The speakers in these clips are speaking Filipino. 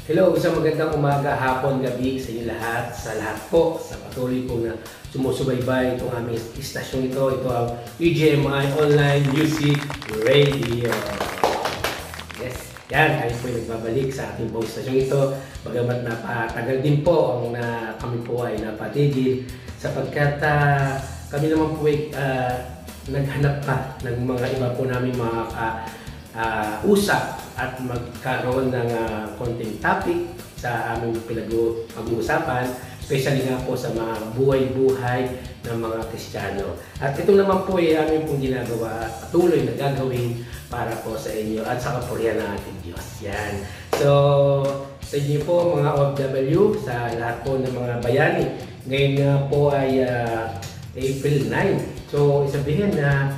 Hello, isang magandang umaga, hapon, gabi sa inyo lahat, sa lahat po, sa patuloy po na sumusubaybay itong aming istasyon ito. Ito ang UGMI Online Music Radio. Yes, yan, tayo po nagbabalik sa ating pong istasyon ito. Bagamat napatagal din po ang kami po ay napatigil sapagkat kami naman po ay naghanap pa ng mga iba po namin mga usap at magkaroon ng konting topic sa aming pag-uusapan, especially nga po sa mga buhay-buhay ng mga Kristiyano. At ito naman po ay aming pong ginagawa at patuloy na gagawin para po sa inyo at sa kapurihan ng ating Diyos. Yan. So, sa inyo po mga OFW, sa lahat po ng mga bayani, ngayon nga po ay April 9. So, isabihin na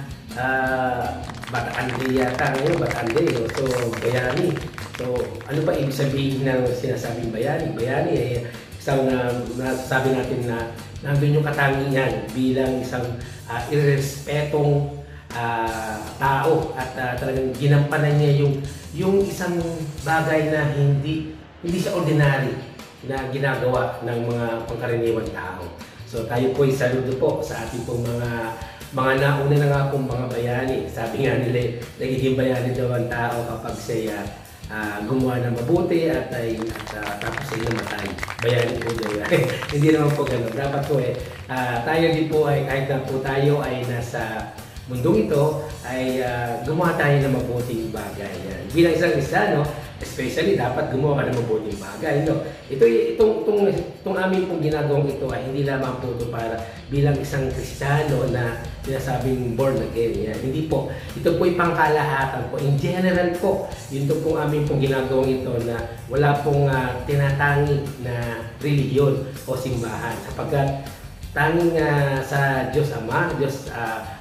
Bataan Day yata ngayon, Bataan Day. So, bayani. So, ano ba ibig sabihin ng sinasabing bayani? Bayani ay isang nasasabi natin na nandun yung katangian bilang isang irrespetong tao at talagang ginampanan niya yung isang bagay na hindi siya ordinary na ginagawa ng mga pangkaraniwang tao. So, tayo po ay saludo po sa ating pong mga nauna na nga pong mga bayani. Sabi nga nila, nagiging bayani daw ang tao kapag siya gumawa ng mabuti at tapos ay namatay. Bayani po daw. Hindi naman po gano'n. Dapat po tayo din po ay kahit na po tayo ay nasa mundong ito ay gumawa tayo ng mabuting bagay. Bilang isang Kristiyano, especially dapat gumawa ka ng mabuting bagay. No? Itong aming pong ginagawang ito ay hindi lamang po ito para bilang isang Kristiyano na sinasabing born again. Yan. Hindi po. Ito po ay pangkalahatan po. In general po, yun pong aming pong ginagawang ito na wala pong tinatangi na reliyon o simbahan. Sapagkat tanging sa Diyos Ama, Diyos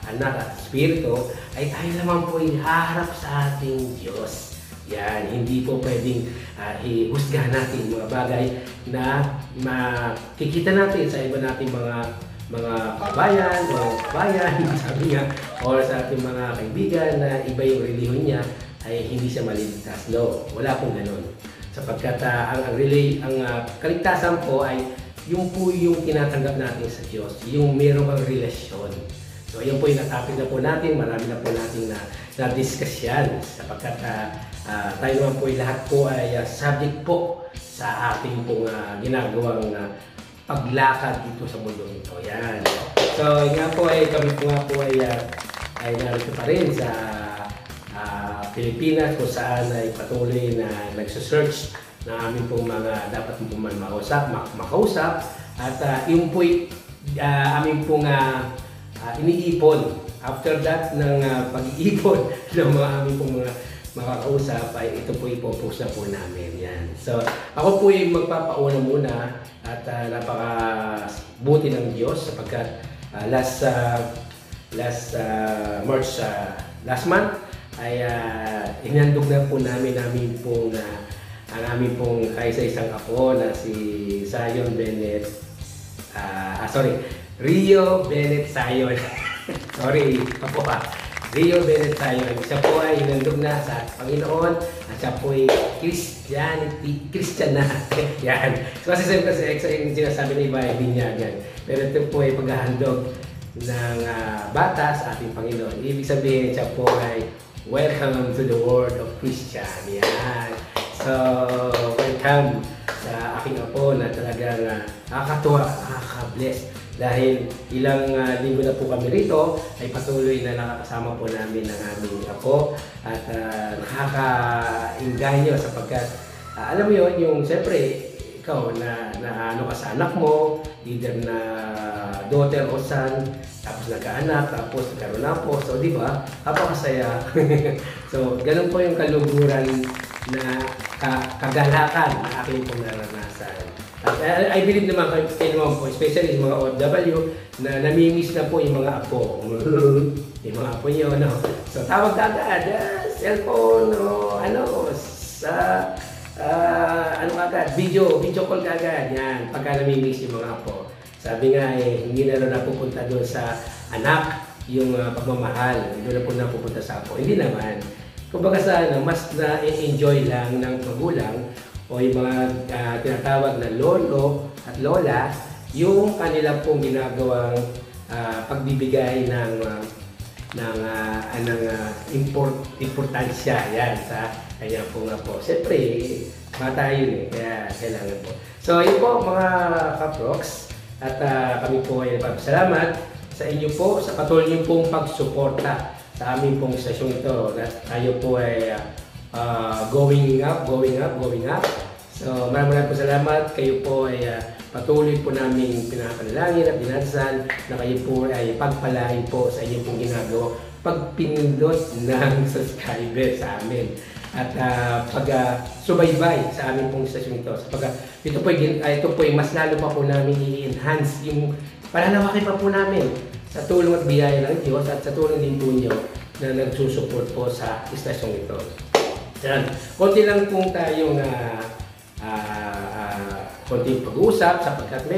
Anak at Espiritu ay tayo naman po ay haharap sa ating Diyos. Yan, hindi po pwedeng ihusgahan natin mga bagay na makikita natin sa iba nating mga kabayan o kabayan, sabi nga, o sa ating mga kaibigan na iba yung relihiyon niya ay hindi siya maliligtas. No, wala pong ganun. Sapagkat ang kaligtasan po ay yung po yung tinatanggap natin sa Diyos, yung meron kang relasyon. So, yun po yung natapit na po natin, marami na po natin na-discuss yan. Sapagkat tayo naman po lahat po ay subject po sa ating pong ginagawang paglakad dito sa mundo ito. Yan. So, nga po ay kami po nga po ay narito pa rin sa Pilipinas kung saan ay patuloy na nagsusearch na amin pong mga dapat po man makausap at yung po'y amin pong iniipon. After that ng pag-iipon ng mga amin pong mga makakausap ay ito po ipopost na po namin. Yan. So ako po ay magpapauna muna at napakabuti ng Diyos sapagkat last March last month ay inandog na po namin pong ang aming pong kaisa-isang apo na si Zion Bennett, Rio Bennett Zion. Sorry, apo pa. Rio Bennett Zion. Siya po ay inandog na sa Panginoon at siya po ay Christian na. Yan. So, kasi siyempre yung sinasabi na iba ay binyagan. Pero ito po ay paghahandog ng bata sa ating Panginoon. Ibig sabihin siya po ay welcome to the world of Christian. Yan. So, welcome sa aking apo na talagang nakakatuwa, nakaka-bless. Dahil ilang linggo na po kami rito, ay patuloy na nakakasama po namin ang aming apo. At nakaka-inganyo sapagkat, alam mo yun, yung siyempre, ikaw na ano ka sa anak mo, either na daughter o son, tapos nagkaanak, tapos nagkaroon na po. So, di ba? Kapakasaya. So, ganun po yung kaluguran na kagalakan na aking pong naranasan. At I believe naman kayo naman po, especially yung mga OFW, na namimiss na po yung mga apo. Yung mga apo nyo, no? So, tawag ka agad, cellphone, ano agad, video call ka agad. Yan, pagka namimiss yung mga apo. Sabi nga hindi na rin napupunta doon sa anak yung pagmamahal. Hindi na po napupunta sa apo. Hindi naman. Kumbaga sa mas na-enjoy lang ng magulang o yung mga tinatawag na lolo at lola, yung kanilang pong ginagawang pagbibigay ng importansya yan sa kanya po nga po. Siyempre, bata yun kaya kailangan po. So yun po mga kaprox, at kami po ay nagpapasalamat sa inyo po sa patuloy niyo pong pagsuporta sa aming pong sesyon ito. Tayo po ay going up. So maraming po salamat. Kayo po ay patuloy po namin pinapanalangin at dinasal na kayo po ay pagpalain po sa inyong pong ginagawa pagpindot ng subscriber sa amin at pag-subaybay sa aming pong session ito. Ito po ay mas lalo pa po namin i-enhance yung palalawakin pa po namin sa tulong at biyaya ng Diyos at sa tulong din po nyo na nagsusupport po sa istasyong ito. Yan. Konti lang kung tayong konting pag-uusap sapagkat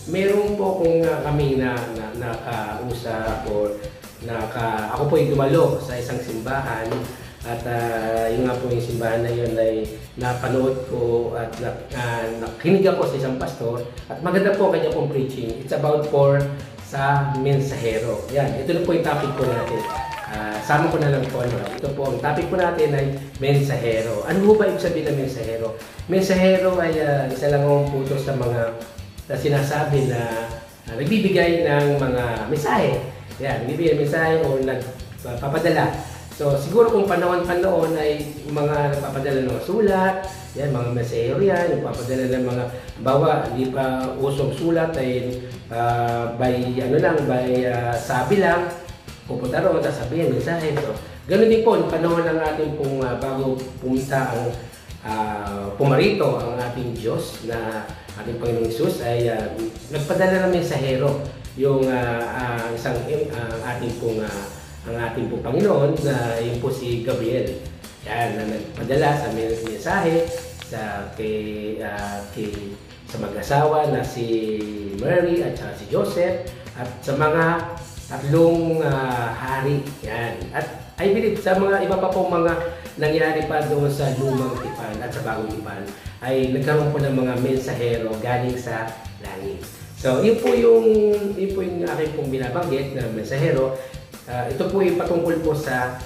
merong po kung kami na nakausap o ako po ay dumalo sa isang simbahan at yung nga po yung simbahan na yun ay napanood ko at nakinig ako sa isang pastor at maganda po kanya pong preaching. It's about sa mensahero. Yan, ito na po yung topic po natin. Sama ko na lang po. Ito po ang topic po natin ay mensahero. Ano po ba ibig sabihin ng mensahero? Mensahero ay isa lang ang puto sa mga sinasabi na nagbibigay ng mga mensahe. Yan, nagbibigay ng mensahe o nagpapadala. So siguro kung panahon-panahon ay mga nagpapadala ng sulat, yan, mga mensahero yan, nagpapadala ng mga bawa, hindi pa usong sulat ay by sabi lang, pupunta roon, sasabihin, mensahe. So, ganun din po, panahon ng ating pong bago pumunta ang pumarito ang ating Diyos na ating Panginoong Hesus ay nagpadala ng mensahero yung ang ating pong Panginoon na yun po si Gabriel. Yan, na nagpadala sa mensahe sa mag-asawa na si Mary at si Joseph at sa mga tatlong hari. Yan. At I believe sa mga iba pa pong mga nangyari pa doon sa lumang tipan at sa bagong tipan ay nagkaroon po ng mga mensahero galing sa langit. So, yun po yung aking pong binabanggit na mensahero. Ito po yung patungkol po sa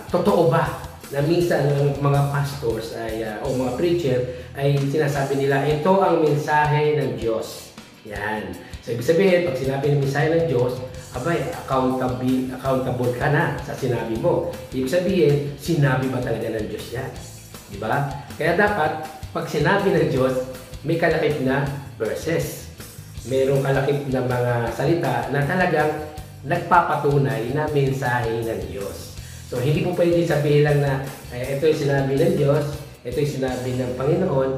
totoo ba na minsan ng mga pastors o mga preacher ay sinasabi nila ito ang mensahe ng Diyos. Yan. So, ibig sabihin, pag sinabi ng mensahe ng Diyos, abay, accountable ka na sa sinabi mo. Ibig sabihin, sinabi ba talaga ng Diyos yan? Diba? Kaya dapat, pag sinabi ng Diyos, may kalakip na verses. Mayroong kalakip na mga salita na talagang nagpapatunay na mensahe ng Diyos. So, hindi po pwede sabihin lang na ito yung sinabi ng Diyos, ito yung sinabi ng Panginoon.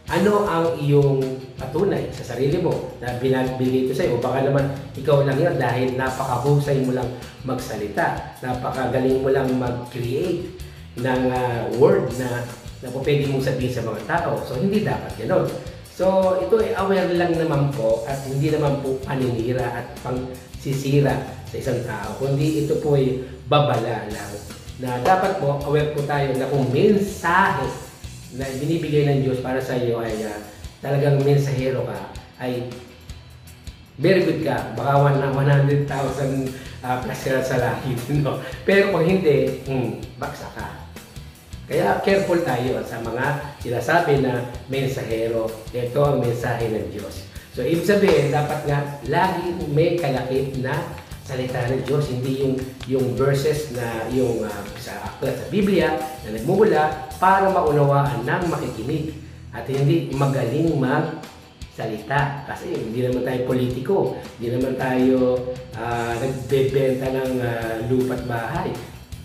Ano ang iyong patunay sa sarili mo na binagbigay ito sa iyo? Baka naman ikaw lang yan dahil napakahusay mo lang magsalita, napakagaling mo lang mag-create ng word na pwede mong sabihin sa mga tao. So, hindi dapat gano'n. So, ito ay aware lang naman po at hindi naman po paninira at pangsisira sa isang tao. Kundi ito po ay babala lang na dapat po aware po tayo na kung mensahe na binibigay ng Diyos para sa iyo ay talagang mensahero ka, ay very good ka. Baka 100,000 plus ka sa lahit. No? Pero kung hindi, baksa ka. Kaya careful tayo sa mga sinasabi na mensahero. Ito ang mensahe ng Diyos. So, ibig sabihin, dapat nga lagi may kalakip na salita ng Diyos, hindi yung verses na yung sa Biblia na nagmumula para maunawaan ng makikinig at hindi magaling magsalita. Kasi hindi naman tayo politiko, hindi naman tayo nagbebenta ng lupa't bahay,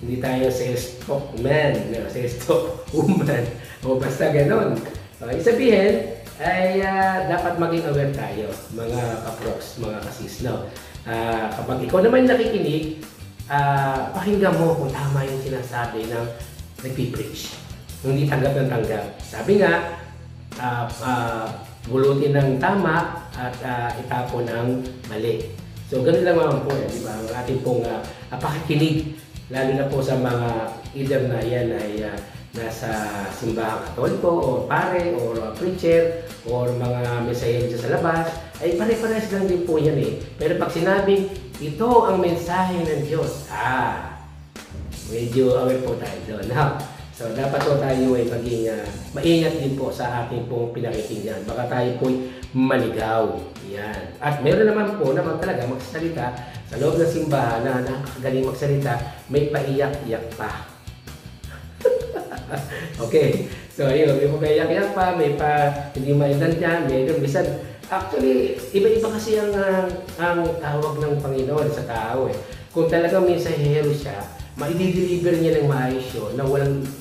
hindi tayo sales stock man, sales stock woman, o basta ganon. Ibig sabihin ay dapat maging aware tayo, mga kaprox, mga kasis, no? Kapag ikaw naman nakikinig, pakinggan mo kung tama yung sinasabi ng nagpipreach. Hindi tanggap ng tanggap. Sabi nga, bulutin ng tama at itapon ng mali. So, ganun lang naman po, di ba? Ang ating pong pakikinig, lalo na po sa mga either na yan ay nasa simbahang katoliko o pare o preacher o mga mensahero sa labas, ay pare-pares lang din po yan eh. Pero pag sinabing ito ang mensahe ng Diyos, medyo aware po tayo doon. So dapat po tayo ay maging maingat din po sa ating pong pinakikinggan. Baka tayo po maligaw. Yan. At meron naman po naman talaga magsalita sa loob ng simbahan na nakakagaling magsalita, may paiyak-iyak pa. Okay. So ayun, may paiyak-iyak pa, may pa hindi maintindihan, may bisan. Actually, iba-iba kasi ang tawag ng Panginoon sa tao eh. Kung talagang mensahero siya, ma-deliver niya ng maayos yun, na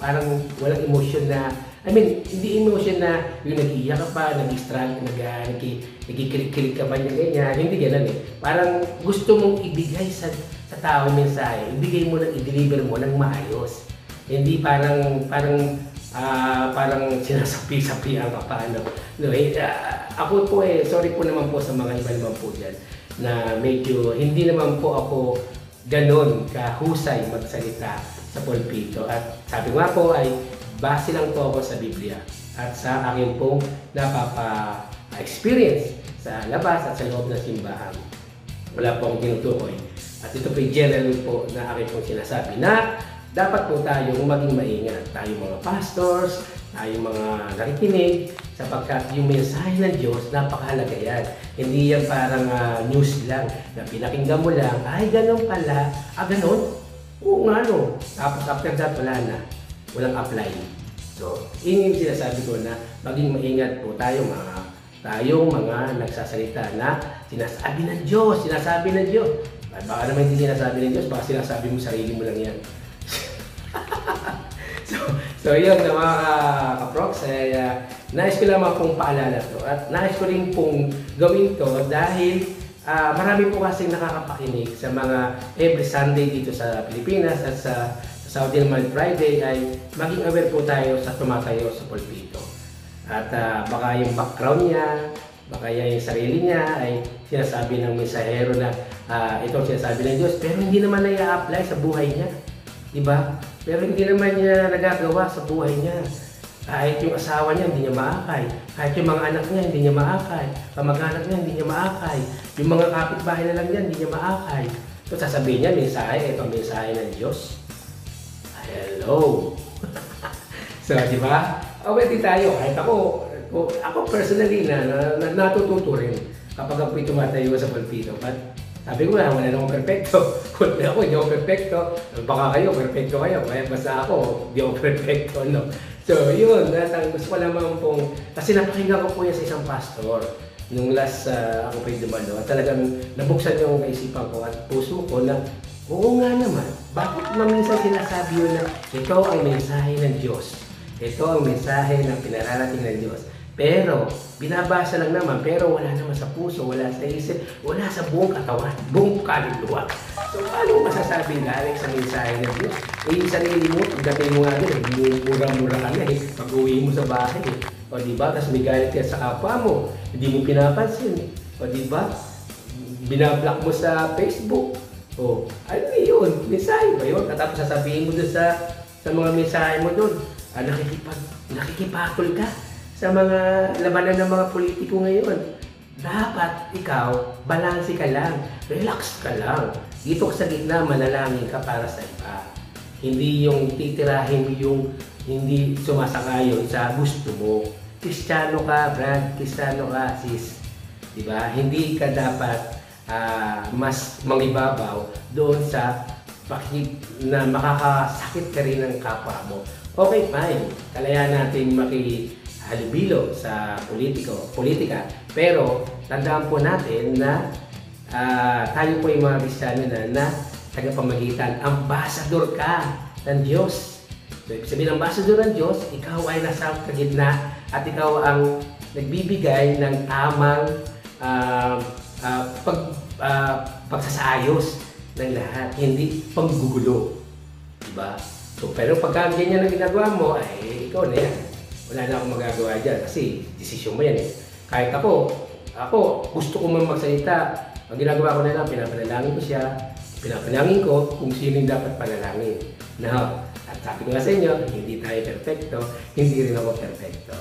parang walang emotion na, hindi emotion na yung nag-iiyak ka pa, nag-struggle, nagkikilig ka ba niya ganyan, hindi ganun eh. Parang gusto mong ibigay sa tao yung mensahe, ibigay mo lang, i-deliver mo ng maayos. Hindi parang sinasapi-sapian ka pa, ano. No, ako po sorry po naman po sa mga iba naman po dyan, na medyo hindi naman po ako ganon kahusay magsalita sa pulpito. At sabi nga po ay base lang po ako sa Biblia at sa akin pong napapa-experience sa labas at sa loob ng simbahan. Wala po akong tinutukoy. At ito po yung general po na akin pong sinasabi na dapat po tayong maging maingat. Tayong mga pastors, tayong mga nakikinig, sapagkat yung mensahe ng Diyos, napakahalaga yan. Hindi yan parang news lang, na pinakinggan mo lang, ay ganun pala, ganun? Oo nga no. Tapos after that, wala na. Walang apply. So, yun yung sinasabi ko na maging maingat po tayong mga nagsasalita na sinasabi ng Diyos, Baka naman hindi sinasabi ng Diyos, baka sinasabi mo sarili mo lang yan. So yun na mga kaprox, nais ko lamang pong paalala to at nais ko rin pong gawin to dahil marami po kasing nakakapakinig sa mga every Sunday dito sa Pilipinas at sa Saudi naman Friday ay maging aware po tayo sa tumatayo sa pulpito. At baka yung background niya, baka yung sarili niya ay sinasabi ng mensahero na ito sinasabi ng Diyos, pero hindi naman na-i-apply sa buhay niya. Diba? Pero hindi naman niya nagagawa sa buhay niya. Kahit yung asawa niya, hindi niya maakay. Kahit yung mga anak niya, hindi niya maakay. Kamag-anak niya, hindi niya maakay. Yung mga kapitbahay na lang niya, hindi niya maakay. So sasabihin niya, mensahe, ito mensahe ng Diyos. Hello! So, di ba? Pwede tayo. Kahit ako personally natututo rin kapag ako tumatayo sa pulpito. But sabi ko wala namang perfecto. Kung ako, hindi ako perfecto. Baka kayo, perfecto kayo. Kaya basta ako, hindi ako perfecto, no? So, yun. Gusto ko lamang pong, kasi napakinggan ko po yan sa isang pastor. Nung last ako pa'y dumalo. At talagang nabuksan yung kaisipan ko at puso ko na, oo nga naman. Bakit maminsan sinasabi yun na ito ang mensahe ng Diyos? Ito ang mensahe na pinararating ng Diyos. Pero, binabasa lang naman, pero wala naman sa puso, wala sa isip, wala sa buong katawan, buong kaluluwa. So, paano masasabing galing sa mensahe ng Diyos? Yung sarili mo, pagdating mo nga doon, mura-mura ka na pag-uwi mo sa bahay O diba? Tapos may galit ka sa kapwa mo, hindi mo pinapansin. O diba? Binablock mo sa Facebook. O, ano yun? Mensahe ba yun? Tapos sasabihin mo doon sa mga mensahe mo doon, nakikipatol ka sa mga labanan ng mga politiko ngayon. Dapat ikaw, balanse ka lang, relax ka lang. Dito sa gitna, manalangin ka para sa iba. Hindi yung titirahin yung hindi sumasakayon sa gusto mo. Kristiyano ka, Brad, Kristiyano ka, sis. Diba? Hindi ka dapat mas mangibabaw doon sa na makakasakit ka rin ng kapwa mo. Okay, fine. Kaya natin makihalubilo sa politika. Pero, tandaan po natin na tayo po yung mga Kristiyano na tagapamagitan, ambassador ka ng Diyos. So, ibig sabihin, ambassador ng Diyos, ikaw ay nasa kagitna at ikaw ang nagbibigay ng tamang pagsasaayos ng lahat, hindi panggugulo. Diba? So, pero pagka ganyan ang ginagawa mo, ay ikaw na yan. Wala na akong magagawa dyan kasi desisyon mo yan eh. Kahit ako gusto ko man magsalita, ang ginagawa ko na lang, pinapanalangin ko siya, Pinapanalangin ko kung sino yung dapat panalangin. Now, at sabi ko nga sa inyo, hindi tayo perfecto, hindi rin ako perfecto.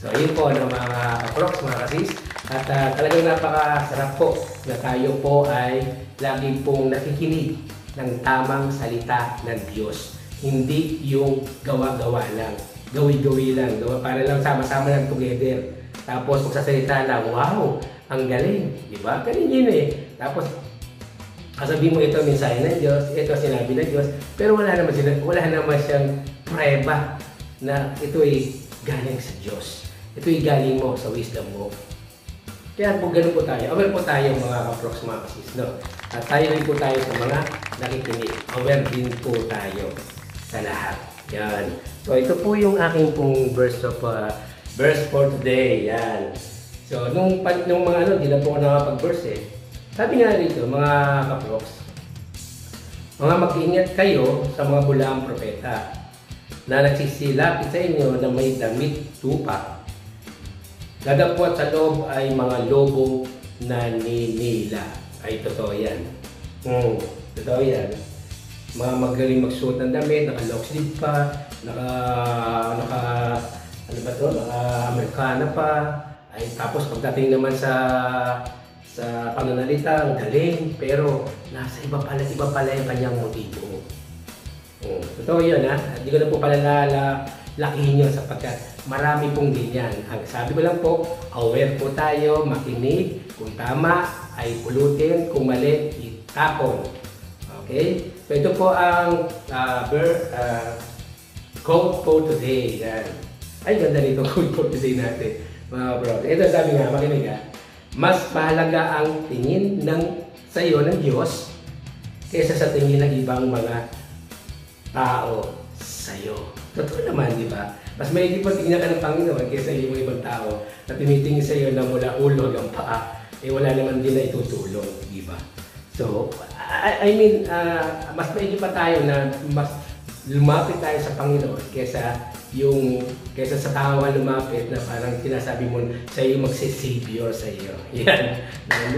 So, yun po mga kaproks, mga kasis. At talagang napakasarap po na tayo po ay lagi pong nakikinig ng tamang salita ng Diyos. Hindi yung gawa-gawa lang, gawi-gawi lang, para lang sama-sama lang together. Tapos magsasalita lang, wow, ang galing, di ba? Galing yun eh. Tapos sasabihin mo ito mensahe ng Diyos, ito sinabi ng Diyos, pero wala naman siyang prueba na ito ay galing sa Diyos. Ito ay galing mo sa wisdom mo. Kaya po ganun po tayo. Aware po tayo mga kaproks, mga kasis, no? At tayo rin po tayo sa mga nakikinig. Aware din po tayo sa lahat. Yan. So ito po yung aking pong verse for today. Yan. So nung mga di na po ako nakapag-verse eh. Sabi nga dito, mga kaproks, mga mag-ingat kayo sa mga bulaang propeta na nagsisilapit sa inyo na may damit tupa. Dadapot sa loob ay mga lobo na ninila. Ay, totoo yan. Totoo yan. Mga magaling magsuot ng damit, naka-long sleeve pa, naka-Amerikana pa. Ay, tapos pagdating naman sa pananalita, ang galing, pero nasa iba pala yung kanyang motibo. Totoo yun, ha? Hindi ko na po pala lakihin yun sapagkat marami pong ganyan. Ang sabi ko lang po, aware po tayo, makinig, kung tama ay pulutin, kung mali, itapon. Okay? So ito po ang quote for today. Yan. Ay, ganda nito quote for today natin, mga bro. Ito sabi nga, makinig ha. Mas mahalaga ang tingin sa iyo ng Diyos kaysa sa tingin ng ibang mga tao sa iyo. Totoo naman, di ba? Mas maigi po tingnan ka ng Panginoon kaysa yung ibang tao na tinitingin sa iyo na mula ulo hanggang paa, eh wala naman din na itutulong, di ba? So, I mean, mas maigi pa tayo na mas lumapit tayo sa Panginoon kaysa sa tao na lumapit na parang sinasabi mo sa iyo magsi-savior sa iyo. Yan.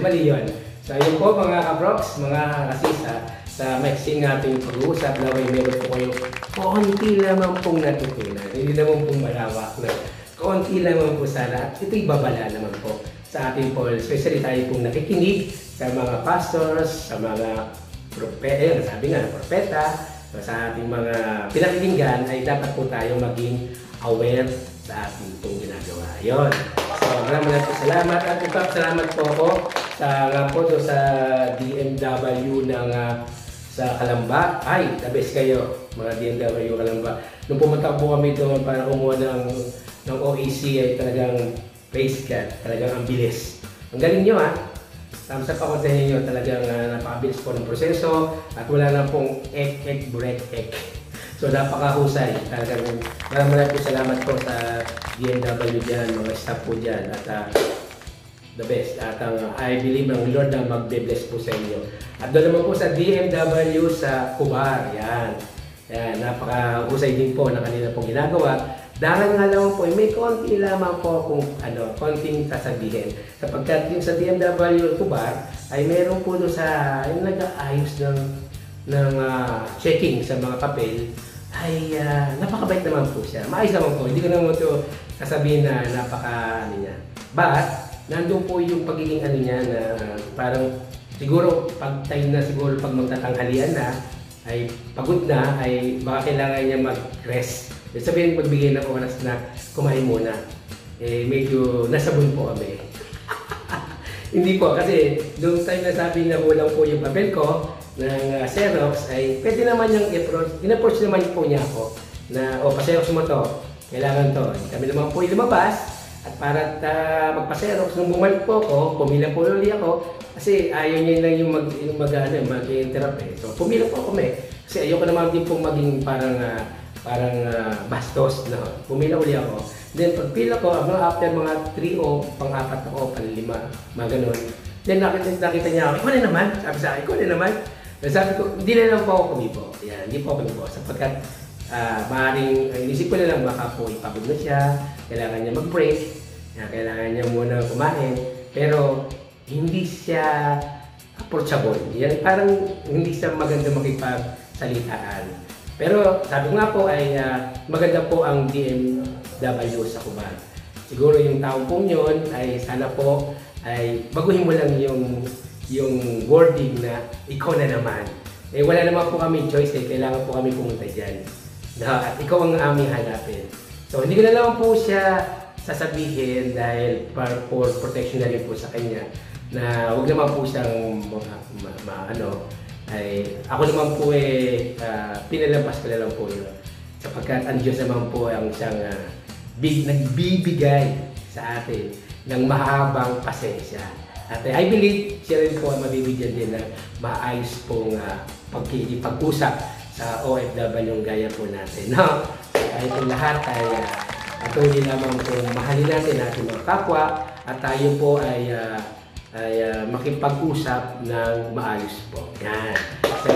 Mali yun. So, ayun po mga kabroks, mga kasisa, sa mixing natin pag-uusap na may meron po kayo konti lamang pong natutunan. Hindi naman pong malawak na konti lamang po sana. Ito'y babala naman po sa ating po, especially tayo pong nakikinig sa mga pastors, sa mga propeta, sa ating mga pinakinggan ay dapat po tayo maging aware sa ating pong ginagawa. Yun. So, maraming salamat at salamat po ako sa DMW ng sa Kalamba. Ay, the best kayo, mga DMW Kalamba. Nung pumunta po kami doon para kumuha ng OEC ay talagang praise God, talagang ang bilis. Ang galing nyo ha. Thumbs up ako sa inyo, talagang napakabilis po ng proseso at wala na pong break. So napakahusay. Talagang maraming po salamat po sa DMW dyan, mga staff po dyan at the best. At I believe ng Lord na magbe-bless po sa inyo. At doon naman po sa DMW sa Kubar, yan. Yan, napakahusay din po na kanila pong ginagawa. Dahil nga naman po, may konti lamang po kung konting sasabihin. Sapagkat yung sa DMW Kubar ay meron po doon sa nag-aayos ng checking sa mga papel ay napakabait naman po siya. Maayos naman po. Hindi ko naman ito sasabihin na niya. But, nandun po yung pagiging niya na parang siguro pag time na siguro pag magtatanghalian na ay pagod na ay baka kailangan niya mag-rest. Sabihin magbigay ng oras na kumain muna. Eh medyo nasabon po kami. Hindi po kasi doon time na sabi na kulang po yung papel ko ng Xerox ay pwede naman yung in-approach naman po niya ako na pa-Xerox mo to, kailangan to. Kami naman po lumabas. At para magpa-Xerox, nung bumalik po ako, pumila po ulit ako kasi ayaw niya lang yung mag-interrupt eh. So pumila po ako kasi ayoko naman din pong maging parang bastos na pumila ulit ako. Then pagpila ko, after mga 3 o pang-4 na o pang-5, mga ganun. Then nakita niya ako, ikaw na naman, sabi sa akin, ikaw na naman. Sabi ko, hindi na lang po ako kumibo. Yan, hindi po ako kumibo sapagkat maaaring inisip ko na lang baka po ipagod na siya, kailangan niya mag-break, kailangan niya muna kumain, pero hindi siya approachable. Yan, parang hindi siya maganda makipagsalitaan. Pero sabi ko nga po ay maganda po ang DMW sa Kuban. Siguro yung taong po yun ay sana po ay baguhin mo lang yung wording na ikaw na naman. Eh wala naman po kami choice kailangan po kami pumunta dyan. At ikaw ang aming hanapin. So hindi ko na lang po siya sasabihin dahil for protection na rin po sa kanya na huwag naman po siyang ay ako naman po pinalabas ko na lang po yun. Sapagkat ang Diyos naman po ang siyang nagbibigay sa atin ng mahabang pasensya. At I believe siya rin po ay mabibigyan din ng maayos pong pagkikipag-usap sa OFW gaya po natin. No? Kahit ang lahat ay patuloy naman po mahalin natin ating mga kapwa at tayo po ay makipag-usap ng maayos po. Yan. So,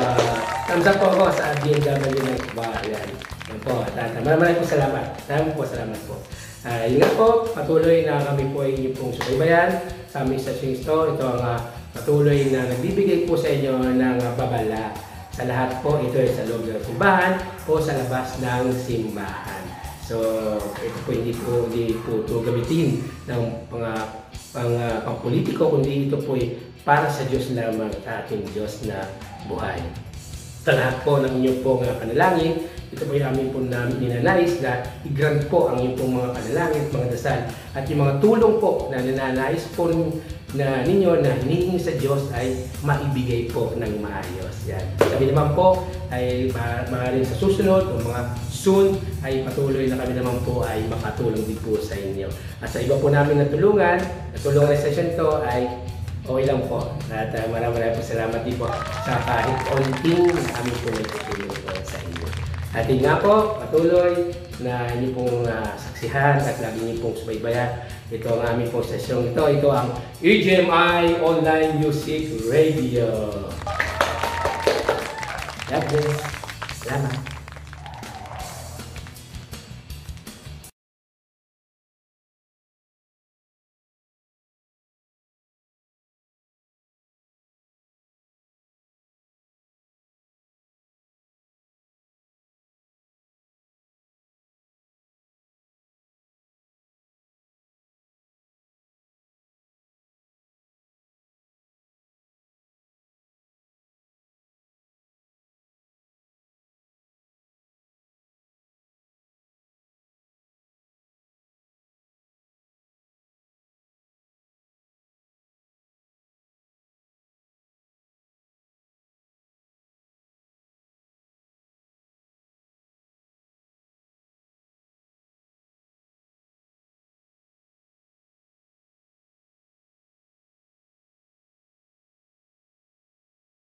thumbs up po ako sa DMW ng Kuban. Yan po. Maraming po salamat. Maraming po salamat po. Yun nga po, patuloy na kami po ay inyong pong subaybayan sa aming station store. Ito ang patuloy na nagbibigay po sa inyo ng babala. Sa lahat po, ito ay sa loob ng simbahan o sa labas ng simbahan. So, ito po hindi po ito gamitin ng pang-politiko, kundi ito po ay para sa Diyos lamang, ating Diyos na buhay. Sa lahat po ng inyong pong panalangin, ito po yung aming po ninanais na i-grant po ang inyong pong mga panalangin at mga dasal at yung mga tulong po na ninanais po na ninyo na hinihingi sa Diyos ay maibigay po ng maayos. Yan. Kami naman po ay maaaring sa susunod o mga soon ay patuloy na kami naman po ay makatulong din po sa inyo. At sa iba po namin natulungan na session to ay okay lang po. At maraming po salamat din po sa kahit onting kami po may tutulong po sa inyo. At yun nga po, patuloy na inyo pong saksihan at lagi inyo pong subaybayan. Ito ang aming pong sesyong ito. Ito ang EGMI Online Music Radio. God bless. Salamat.